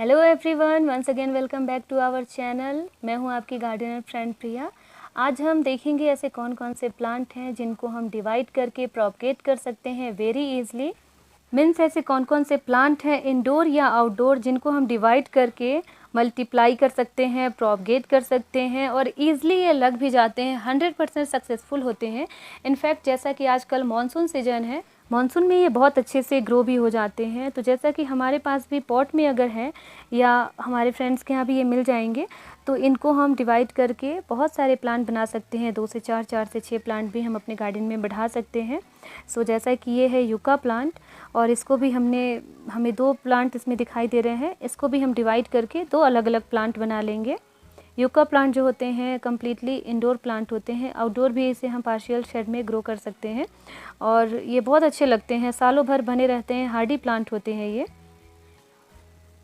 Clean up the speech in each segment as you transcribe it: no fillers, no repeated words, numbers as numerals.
Hello everyone, once again welcome back to our channel. मैं हूं आपकी गार्डनर फ्रेंड प्रिया। आज हम देखेंगे ऐसे कौन कौन से प्लांट हैं जिनको हम डिवाइड करके प्रोपगेट कर सकते हैं वेरी इजीली। मीन्स ऐसे कौन कौन से प्लांट हैं इंडोर या आउटडोर जिनको हम डिवाइड करके मल्टीप्लाई कर सकते हैं, प्रोपगेट कर सकते हैं और ईज़िली ये लग भी जाते हैं, 100% सक्सेसफुल होते हैं। इनफैक्ट जैसा कि आजकल मानसून सीजन है, मानसून में ये बहुत अच्छे से ग्रो भी हो जाते हैं। तो जैसा कि हमारे पास भी पॉट में अगर है या हमारे फ्रेंड्स के यहाँ भी ये मिल जाएंगे, तो इनको हम डिवाइड करके बहुत सारे प्लांट बना सकते हैं। 2 से 4, 4 से 6 प्लांट भी हम अपने गार्डन में बढ़ा सकते हैं। सो जैसा कि ये है यूका प्लांट और इसको भी हमें 2 प्लांट इसमें दिखाई दे रहे हैं। इसको भी हम डिवाइड करके 2 अलग अलग प्लांट बना लेंगे। यूका प्लांट जो होते हैं कम्प्लीटली इंडोर प्लांट होते हैं। आउटडोर भी इसे हम पार्शियल शेड में ग्रो कर सकते हैं और ये बहुत अच्छे लगते हैं, सालों भर बने रहते हैं। हार्डी प्लांट होते हैं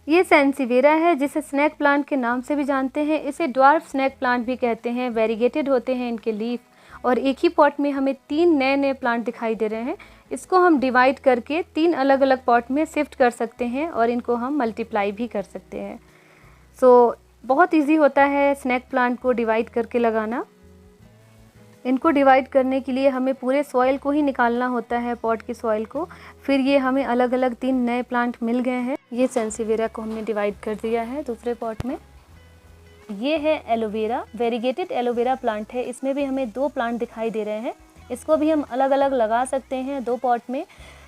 ये सैनसीवेरा है जिसे स्नैक प्लांट के नाम से भी जानते हैं। इसे ड्वार्फ स्नैक प्लांट भी कहते हैं। वेरीगेटेड होते हैं इनके लीफ और एक ही पॉट में हमें 3 नए नए प्लांट दिखाई दे रहे हैं। इसको हम डिवाइड करके 3 अलग अलग पॉट में शिफ्ट कर सकते हैं और इनको हम मल्टीप्लाई भी कर सकते हैं। सो बहुत इजी होता है स्नैक प्लांट को डिवाइड करके लगाना। इनको डिवाइड करने के लिए हमें पूरे सॉइल को ही निकालना होता है, पॉट की सॉइल को। फिर ये हमें अलग अलग 3 नए प्लांट मिल गए हैं। ये सैनसीवेरा को हमने डिवाइड कर दिया है दूसरे पॉट में। ये है एलोवेरा, वेरीगेटेड एलोवेरा प्लांट है। इसमें भी हमें 2 प्लांट दिखाई दे रहे हैं। इसको भी हम अलग अलग लगा सकते हैं 2 पॉट में।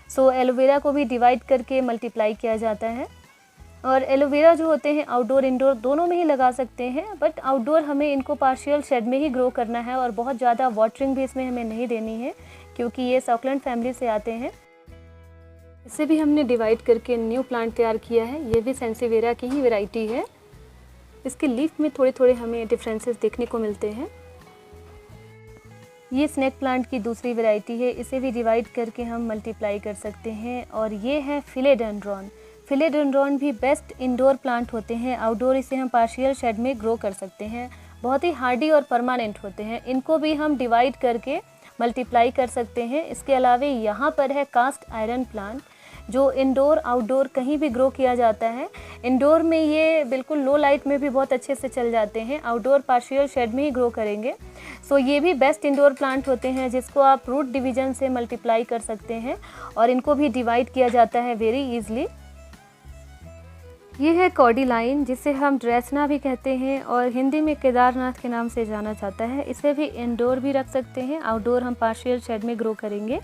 सो एलोवेरा को भी डिवाइड करके मल्टीप्लाई किया जाता है। और एलोवेरा जो होते हैं आउटडोर इंडोर दोनों में ही लगा सकते हैं, बट आउटडोर हमें इनको पार्शियल शेड में ही ग्रो करना है और बहुत ज़्यादा वाटरिंग भी इसमें हमें नहीं देनी है क्योंकि ये सक्लेंट फैमिली से आते हैं। इसे भी हमने डिवाइड करके न्यू प्लांट तैयार किया है। ये भी सैनसीवेरा की ही वैरायटी है। इसके लीफ में थोड़े थोड़े हमें डिफरेंसेस देखने को मिलते हैं। ये स्नैक प्लांट की दूसरी वैरायटी है। इसे भी डिवाइड करके हम मल्टीप्लाई कर सकते हैं। और ये है फिलेडेंड्रॉन। फिलेडेंड्रॉन भी बेस्ट इंडोर प्लांट होते हैं। आउटडोर इसे हम पार्शियल शेड में ग्रो कर सकते हैं। बहुत ही हार्डी और परमानेंट होते हैं। इनको भी हम डिवाइड करके मल्टीप्लाई कर सकते हैं। इसके अलावा यहाँ पर है कास्ट आयरन प्लांट जो इंडोर आउटडोर कहीं भी ग्रो किया जाता है। इंडोर में ये बिल्कुल लो लाइट में भी बहुत अच्छे से चल जाते हैं। आउटडोर पार्शियल शेड में ही ग्रो करेंगे। सो ये भी बेस्ट इंडोर प्लांट होते हैं जिसको आप रूट डिवीजन से मल्टीप्लाई कर सकते हैं और इनको भी डिवाइड किया जाता है वेरी ईजिली। ये है कॉर्डिलाइन जिसे हम ड्रेसना भी कहते हैं और हिंदी में केदारनाथ के नाम से जाना जाता है। इसे भी इंडोर भी रख सकते हैं, आउटडोर हम पार्शियल शेड में ग्रो करेंगे।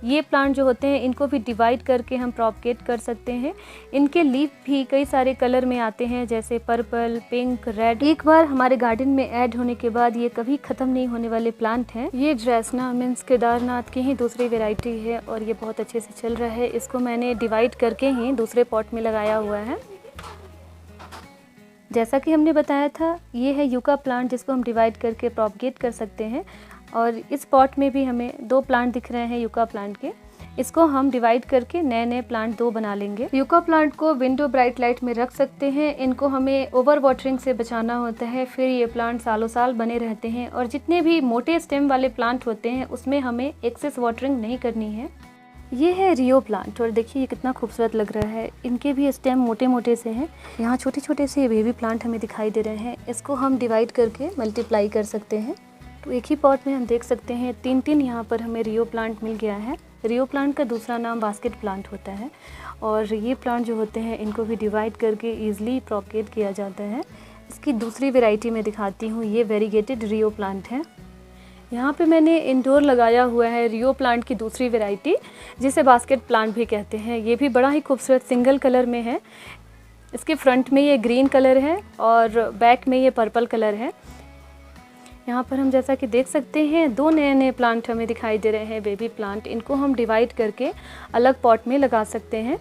ये प्लांट जो होते हैं इनको भी डिवाइड करके हम प्रोपगेट कर सकते हैं। इनके लीफ भी कई सारे कलर में आते हैं जैसे पर्पल, पिंक, रेड। एक बार हमारे गार्डन में ऐड होने के बाद ये कभी ख़त्म नहीं होने वाले प्लांट हैं। ये ड्रेसना मीन्स केदारनाथ की ही दूसरी वेराइटी है और ये बहुत अच्छे से चल रहा है। इसको मैंने डिवाइड करके ही दूसरे पॉट में लगाया हुआ है। जैसा कि हमने बताया था, ये है यूका प्लांट जिसको हम डिवाइड करके प्रोपगेट कर सकते हैं और इस पॉट में भी हमें 2 प्लांट दिख रहे हैं यूका प्लांट के। इसको हम डिवाइड करके नए नए प्लांट 2 बना लेंगे। यूका प्लांट को विंडो ब्राइट लाइट में रख सकते हैं। इनको हमें ओवर वाटरिंग से बचाना होता है, फिर ये प्लांट सालों साल बने रहते हैं। और जितने भी मोटे स्टेम वाले प्लांट होते हैं उसमें हमें एक्सेस वाटरिंग नहीं करनी है। ये है रियो प्लांट और देखिए ये कितना खूबसूरत लग रहा है। इनके भी स्टेम मोटे मोटे से हैं। यहाँ छोटे छोटे से बेबी प्लांट हमें दिखाई दे रहे हैं। इसको हम डिवाइड करके मल्टीप्लाई कर सकते हैं। तो एक ही पॉट में हम देख सकते हैं 3 यहाँ पर हमें रियो प्लांट मिल गया है। रियो प्लांट का दूसरा नाम बास्केट प्लांट होता है और ये प्लांट जो होते हैं इनको भी डिवाइड करके ईजिली प्रोपगेट किया जाता है। इसकी दूसरी वेराइटी में दिखाती हूँ। ये वेरीगेटेड रियो प्लांट है। यहाँ पे मैंने इंडोर लगाया हुआ है रियो प्लांट की दूसरी वैरायटी जिसे बास्केट प्लांट भी कहते हैं। ये भी बड़ा ही खूबसूरत सिंगल कलर में है। इसके फ्रंट में ये ग्रीन कलर है और बैक में ये पर्पल कलर है। यहाँ पर हम जैसा कि देख सकते हैं 2 नए नए प्लांट हमें दिखाई दे रहे हैं, बेबी प्लांट। इनको हम डिवाइड करके अलग पॉट में लगा सकते हैं।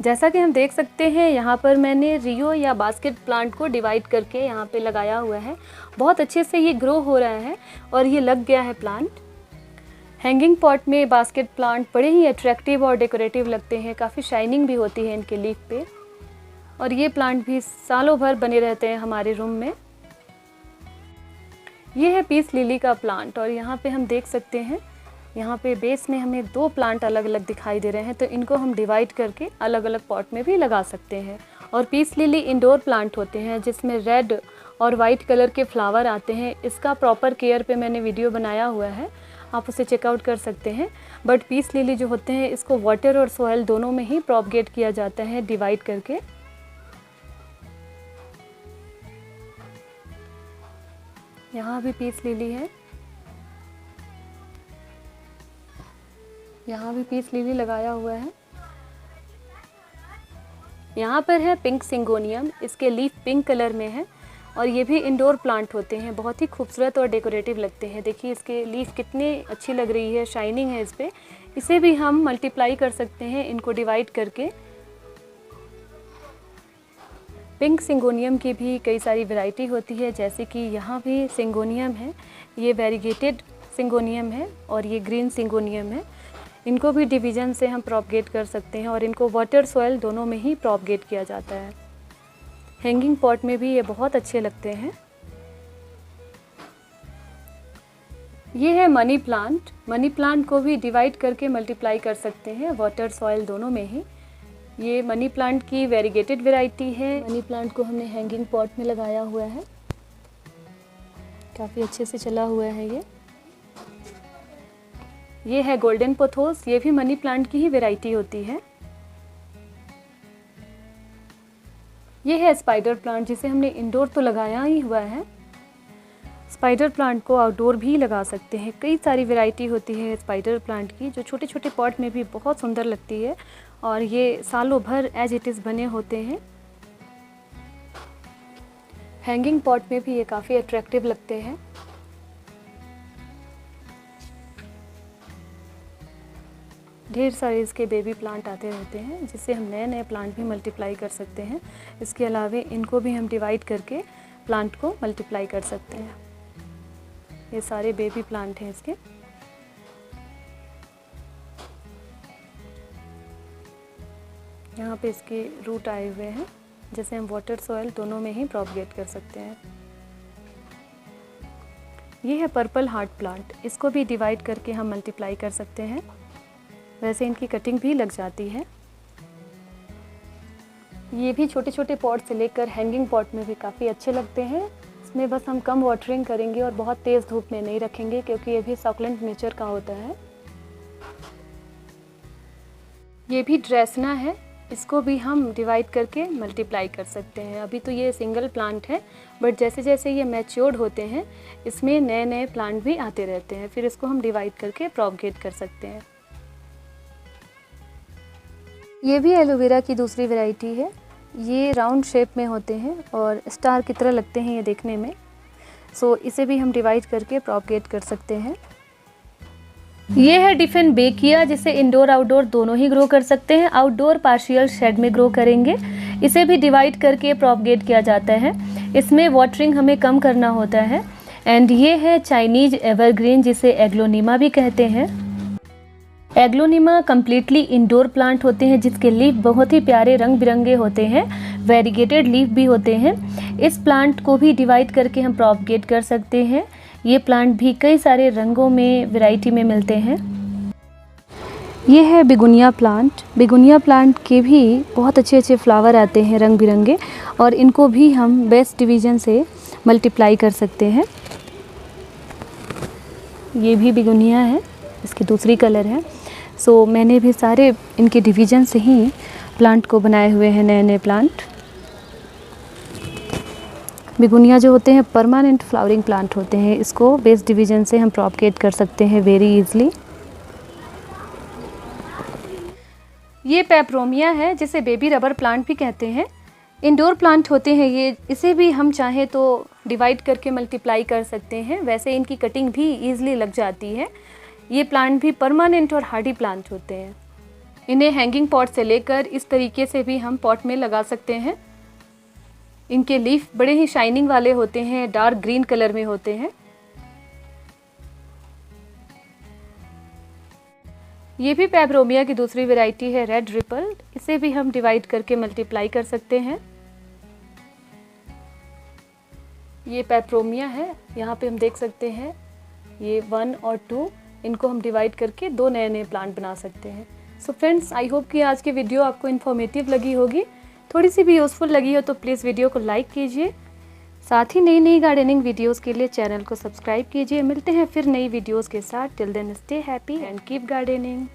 जैसा कि हम देख सकते हैं यहाँ पर मैंने रियो या बास्केट प्लांट को डिवाइड करके यहाँ पे लगाया हुआ है। बहुत अच्छे से ये ग्रो हो रहा है और ये लग गया है प्लांट। हैंगिंग पॉट में बास्केट प्लांट बड़े ही अट्रैक्टिव और डेकोरेटिव लगते हैं। काफ़ी शाइनिंग भी होती है इनके लीफ पे और ये प्लांट भी सालों भर बने रहते हैं हमारे रूम में। ये है पीस लिली का प्लांट और यहाँ पे हम देख सकते हैं यहाँ पे बेस में हमें 2 प्लांट अलग अलग दिखाई दे रहे हैं, तो इनको हम डिवाइड करके अलग अलग पॉट में भी लगा सकते हैं। और पीस लिली इंडोर प्लांट होते हैं जिसमें रेड और वाइट कलर के फ्लावर आते हैं। इसका प्रॉपर केयर पे मैंने वीडियो बनाया हुआ है, आप उसे चेकआउट कर सकते हैं। बट पीस लिली जो होते हैं इसको वाटर और सॉइल दोनों में ही प्रोपगेट किया जाता है डिवाइड करके। यहाँ भी पीस लिली है, यहाँ भी पीस लिली लगाया हुआ है। यहाँ पर है पिंक सिंगोनियम, इसके लीफ पिंक कलर में है और ये भी इंडोर प्लांट होते हैं, बहुत ही खूबसूरत और डेकोरेटिव लगते हैं। देखिए इसके लीफ कितनी अच्छी लग रही है, शाइनिंग है इस पे। इसे भी हम मल्टीप्लाई कर सकते हैं इनको डिवाइड करके। पिंक सिंगोनियम की भी कई सारी वैरायटी होती है, जैसे कि यहाँ भी सिंगोनियम है, ये वेरीगेटेड सिंगोनियम है और ये ग्रीन सिंगोनियम है। इनको भी डिवीज़न से हम प्रोपगेट कर सकते हैं और इनको वाटर सॉइल दोनों में ही प्रोपगेट किया जाता है। हैंगिंग पॉट में भी ये बहुत अच्छे लगते हैं। ये है मनी प्लांट। मनी प्लांट को भी डिवाइड करके मल्टीप्लाई कर सकते हैं वाटर सॉइल दोनों में ही। ये मनी प्लांट की वेरीगेटेड वैरायटी है। मनी प्लांट को हमने हैंगिंग पॉट में लगाया हुआ है, काफ़ी अच्छे से चला हुआ है ये है गोल्डन पोथोस, ये भी मनी प्लांट की ही वैरायटी होती है। ये है स्पाइडर प्लांट, जिसे हमने इंडोर तो लगाया ही हुआ है। स्पाइडर प्लांट को आउटडोर भी लगा सकते हैं। कई सारी वैरायटी होती है स्पाइडर प्लांट की, जो छोटे छोटे पॉट में भी बहुत सुंदर लगती है और ये सालों भर एज इट इज़ बने होते हैं। हैंगिंग पॉट में भी ये काफ़ी अट्रैक्टिव लगते हैं। ढेर सारे इसके बेबी प्लांट आते रहते हैं, जिससे हम नए नए प्लांट भी मल्टीप्लाई कर सकते हैं। इसके अलावा इनको भी हम डिवाइड करके प्लांट को मल्टीप्लाई कर सकते हैं। ये सारे बेबी प्लांट हैं इसके। यहाँ पे इसके रूट आए हुए हैं, जैसे हम वाटर सॉइल दोनों में ही प्रोपगेट कर सकते हैं। ये है पर्पल हार्ट प्लांट, इसको भी डिवाइड करके हम मल्टीप्लाई कर सकते हैं। वैसे इनकी कटिंग भी लग जाती है। ये भी छोटे छोटे पॉट से लेकर हैंगिंग पॉट में भी काफ़ी अच्छे लगते हैं। इसमें बस हम कम वाटरिंग करेंगे और बहुत तेज़ धूप में नहीं रखेंगे, क्योंकि ये भी सकुलेंट नेचर का होता है। ये भी ड्रेसना है, इसको भी हम डिवाइड करके मल्टीप्लाई कर सकते हैं। अभी तो ये सिंगल प्लांट है, बट जैसे जैसे ये मैच्योर्ड होते हैं इसमें नए नए प्लांट भी आते रहते हैं, फिर इसको हम डिवाइड करके प्रोपगेट कर सकते हैं। ये भी एलोवेरा की दूसरी वैरायटी है। ये राउंड शेप में होते हैं और स्टार की तरह लगते हैं ये देखने में। सो इसे भी हम डिवाइड करके प्रोपगेट कर सकते हैं। ये है डिफेनबेकिया, जिसे इंडोर आउटडोर दोनों ही ग्रो कर सकते हैं। आउटडोर पार्शियल शेड में ग्रो करेंगे। इसे भी डिवाइड करके प्रोपगेट किया जाता है। इसमें वाटरिंग हमें कम करना होता है। एंड ये है चाइनीज एवरग्रीन, जिसे एग्लोनिमा भी कहते हैं। एग्लोनिमा कम्प्लीटली इंडोर प्लांट होते हैं, जिसके लीफ बहुत ही प्यारे रंग बिरंगे होते हैं, वेरीगेटेड लीफ भी होते हैं। इस प्लांट को भी डिवाइड करके हम प्रोपगेट कर सकते हैं। ये प्लांट भी कई सारे रंगों में वैरायटी में मिलते हैं। ये है बिगुनिया प्लांट। बिगुनिया प्लांट के भी बहुत अच्छे अच्छे फ्लावर आते हैं रंग बिरंगे, और इनको भी हम बेस्ट डिवीज़न से मल्टीप्लाई कर सकते हैं। ये भी बिगुनिया है, इसकी दूसरी कलर है। सो मैंने भी सारे इनके डिवीज़न से ही प्लांट को बनाए हुए हैं, नए नए प्लांट। बिगुनिया जो होते हैं परमानेंट फ्लावरिंग प्लांट होते हैं, इसको बेस्ट डिवीज़न से हम प्रोपगेट कर सकते हैं वेरी इजीली। ये पेपरोमिया है, जिसे बेबी रबर प्लांट भी कहते हैं। इंडोर प्लांट होते हैं ये, इसे भी हम चाहें तो डिवाइड करके मल्टीप्लाई कर सकते हैं। वैसे इनकी कटिंग भी ईजिली लग जाती है। ये प्लांट भी परमानेंट और हार्डी प्लांट होते हैं। इन्हें हैंगिंग पॉट से लेकर इस तरीके से भी हम पॉट में लगा सकते हैं। इनके लीफ बड़े ही शाइनिंग वाले होते हैं, डार्क ग्रीन कलर में होते हैं। ये भी पेपरोमिया की दूसरी वैरायटी है, रेड रिपल। इसे भी हम डिवाइड करके मल्टीप्लाई कर सकते हैं। ये पेपरोमिया है, यहाँ पे हम देख सकते हैं ये 1 और 2 इनको हम डिवाइड करके 2 नए नए प्लांट बना सकते हैं। सो फ्रेंड्स, आई होप कि आज की वीडियो आपको इन्फॉर्मेटिव लगी होगी, थोड़ी सी भी यूज़फुल लगी हो तो प्लीज़ वीडियो को लाइक कीजिए। साथ ही नई नई गार्डनिंग वीडियोस के लिए चैनल को सब्सक्राइब कीजिए। मिलते हैं फिर नई वीडियोस के साथ। Till then stay happy and keep gardening.